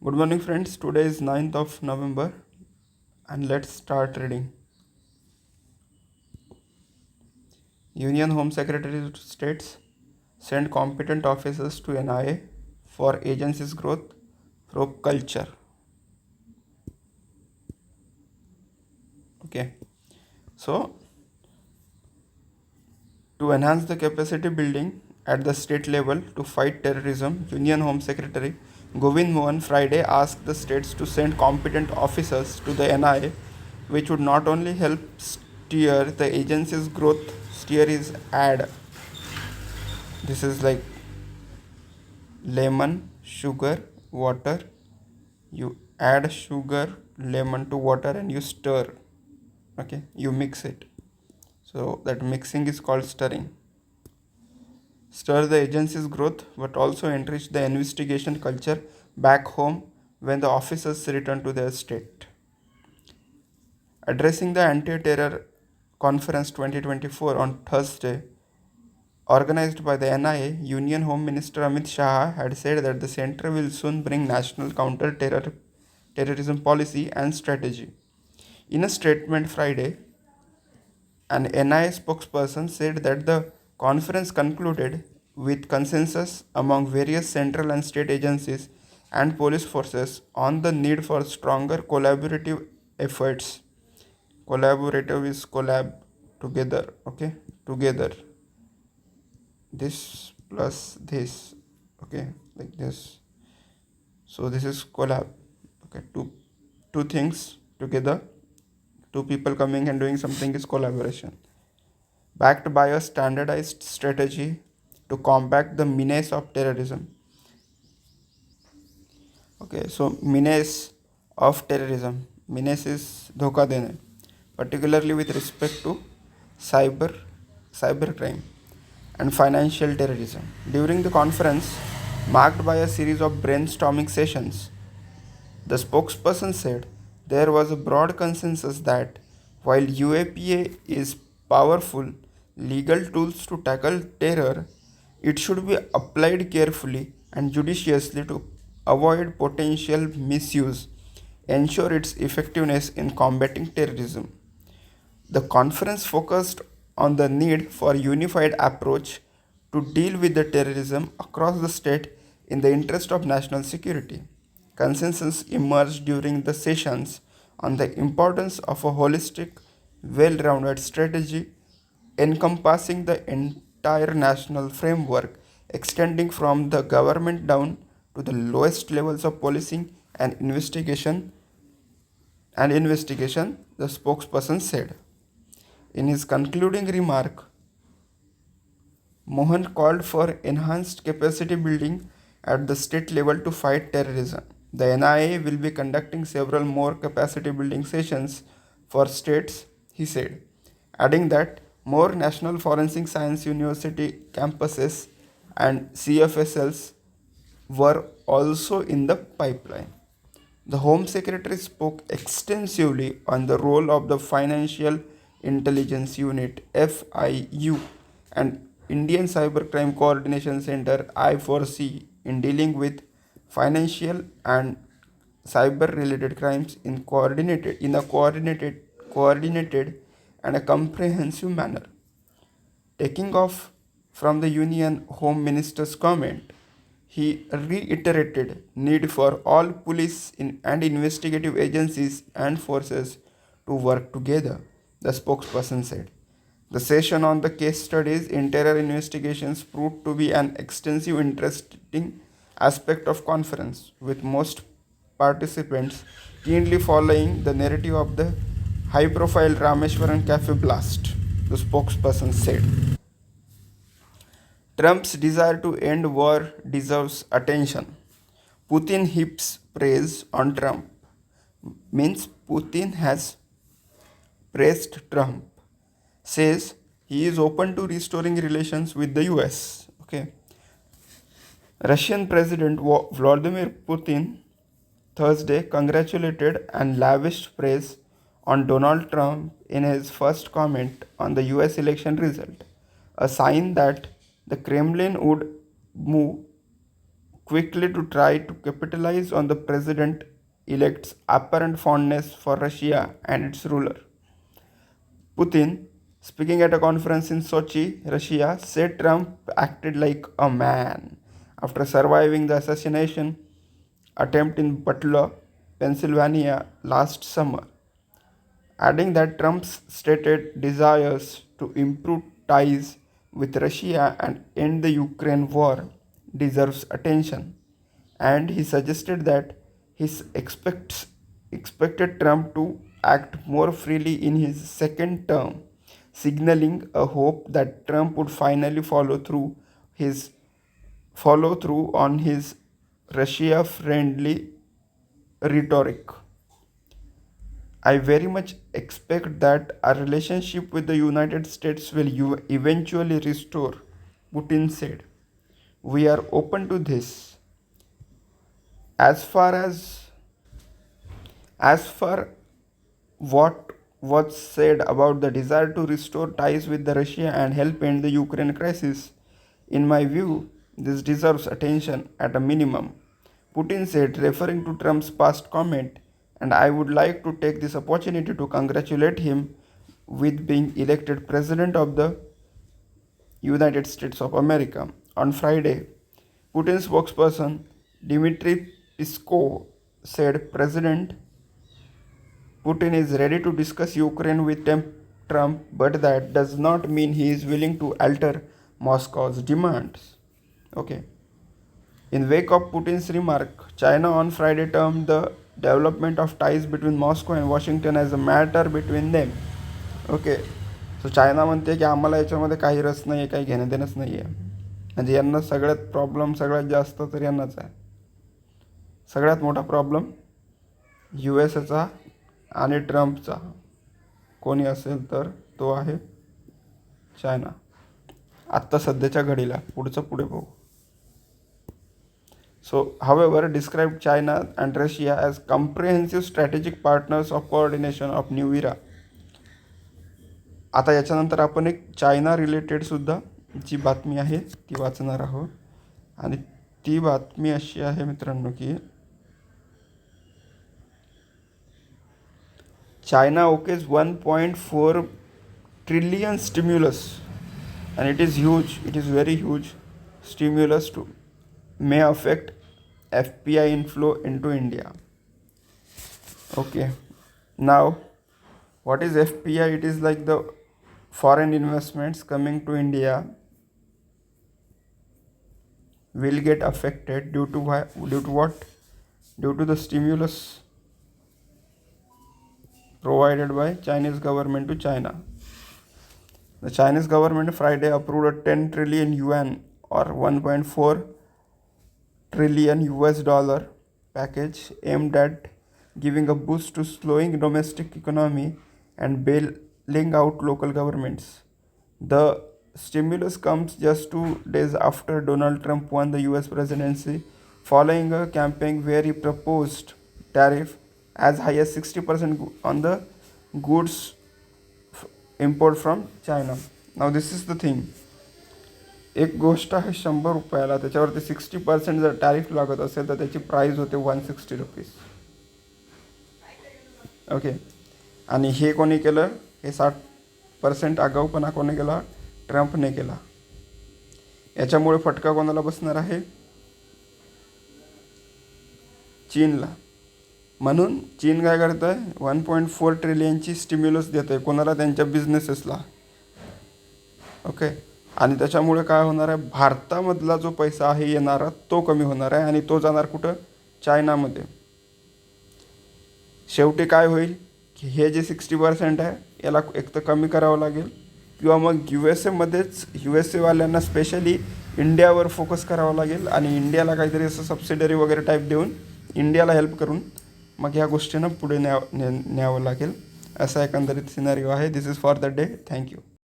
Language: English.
Good morning, friends. Today is 9th of November, and let's start reading. Union Home Secretary states send competent officers to NIA for agency's growth, probe culture. Okay, so to enhance the capacity building at the state level to fight terrorism, Union Home Secretary Govind Mohan Friday asked the states to send competent officers to the NIA, which would not only help steer the agency's growth, steer is add. This is like lemon, sugar, water. You add sugar, lemon to water and you stir. Okay, you mix it. So that mixing is called stirring. Stir the agency's growth but also enrich the investigation culture back home when the officers return to their state. Addressing the Anti Terror Conference 2024 on Thursday, organized by the NIA, Union Home Minister Amit Shah had said that the center will soon bring national counter-terrorism policy and strategy. In a statement Friday, an NIA spokesperson said that the conference concluded with consensus among various central and state agencies and police forces on the need for stronger collaborative efforts. Collaborative is collab, together, okay? Together. This plus this, okay, like this. So this is collab. Okay, two things together, two people coming and doing something is collaboration, backed by a standardized strategy to combat the menace of terrorism. Okay, so menace of terrorism, menace is dhoka dene, particularly with respect to cyber cybercrime and financial terrorism. During the conference, marked by a series of brainstorming sessions, the spokesperson said there was a broad consensus that while UAPA is powerful legal tools to tackle terror, it should be applied carefully and judiciously to avoid potential misuse, ensure its effectiveness in combating terrorism. The conference focused on the need for a unified approach to deal with the terrorism across the state in the interest of national security. Consensus emerged during the sessions on the importance of a holistic, well rounded strategy encompassing the entire national framework, extending from the government down to the lowest levels of policing and investigation, the spokesperson said. In his concluding remark, Mohan called for enhanced capacity building at the state level to fight terrorism. The NIA will be conducting several more capacity building sessions for states, he said, adding that more National Forensic Science University campuses and CFSLs were also in the pipeline. The Home Secretary spoke extensively on the role of the Financial Intelligence Unit FIU and Indian Cybercrime Coordination Center I4C in dealing with financial and cyber related crimes in a coordinated and a comprehensive manner. Taking off from the Union Home Minister's comment, he reiterated need for all police and investigative agencies and forces to work together, the spokesperson said. The session on the case studies in terror investigations proved to be an extensive interesting aspect of conference, with most participants keenly following the narrative of the high profile Rameshwaran cafe blast, the spokesperson said. Trump's desire to end war deserves attention. Putin heaps praise on Trump. Means Putin has praised Trump. Says he is open to restoring relations with the US. Okay. Russian President Vladimir Putin Thursday congratulated and lavished praise on Donald Trump in his first comment on the US election result, a sign that the Kremlin would move quickly to try to capitalize on the president-elect's apparent fondness for Russia and its ruler. Putin, speaking at a conference in Sochi, Russia, said Trump acted like a man after surviving the assassination attempt in Butler, Pennsylvania last summer, adding that Trump's stated desires to improve ties with Russia and end the Ukraine war deserves attention. And he suggested that he expected Trump to act more freely in his second term, signaling a hope that Trump would finally his follow through on his Russia friendly rhetoric. I very much expect that our relationship with the United States will eventually restore, Putin said. We are open to this. As far as as far what was said about the desire to restore ties with the Russia and help end the Ukraine crisis, in my view, this deserves attention at a minimum. Putin said, referring to Trump's past comment, and I would like to take this opportunity to congratulate him with being elected President of the United States of America. On Friday, Putin's spokesperson Dmitry Peskov said President Putin is ready to discuss Ukraine with Trump, but that does not mean he is willing to alter Moscow's demands. Okay. In wake of Putin's remark, China on Friday termed the development of ties between Moscow and Washington as a matter between them. Okay. So China म्हणते की आम्हाला याच्यामध्ये काही रस नाही आहे, काही घेणं देणंच नाही आहे. म्हणजे यांना सगळ्यात प्रॉब्लेम सगळ्यात जास्त तर यांनाच आहे. सगळ्यात मोठा प्रॉब्लेम USA आणि ट्रम्पचा कोणी असेल तर तो आहे चायना. आत्ता सध्याच्या घडीला, पुढचं पुढे बघू. So, however, described China and Russia as comprehensive strategic partners of coordination of new era. आता याच्यानंतर आपण एक चायना रिलेटेड सुद्धा जी बातमी आहे ती वाचणार आहोत. आणि ती बातमी अशी आहे मित्रांनो की China okays 1.4 trillion stimulus, and it is huge, it is very huge stimulus too, may affect FPI inflow into India. Okay, now what is FPI? It is like the foreign investments coming to India will get affected due to what? Due to the stimulus provided by Chinese government to China. The Chinese government Friday approved a 10 trillion yuan or 1.4 trillion US dollar package aimed at giving a boost to slowing domestic economy and bailing out local governments. The stimulus comes just 2 days after Donald Trump won the US presidency, following a campaign where he proposed tariff as high as 60% on the goods import from China. Now this is the thing. एक गोष्ट आहे 100 रुपयाला, त्याच्यावरती 60% जर tariff लागत असेल तर त्याची प्राईस होते 160 रुपीज. ओके. आणि हे कोणी केलं? हे 60% आगाऊपणा कोणी केला? ट्रम्पने केला. याच्यामुळे फटका कोणाला बसणार आहे? चीनला. म्हणून चीन काय करत आहे? 1.4 ट्रिलियनची स्टिम्युलस देत आहे कोणाला? त्यांच्या बिझनेसेसला. ओके. आणि त्याच्यामुळे काय होणार आहे? भारतामधला जो पैसा आहे येणारा तो कमी होणार आहे आणि तो जाणार कुठं? चायनामध्ये. शेवटी काय होईल की हे जे 60% आहे याला एक तर कमी करावं लागेल किंवा मग USA वाल्यांना स्पेशली इंडियावर फोकस करावं लागेल आणि इंडियाला काहीतरी असं सबसिडरी वगैरे टाईप देऊन इंडियाला हेल्प करून मग ह्या गोष्टींना पुढे न्यावं लागेल. असा एकंदरीत सिनारिओ आहे. This is for the day. Thank you.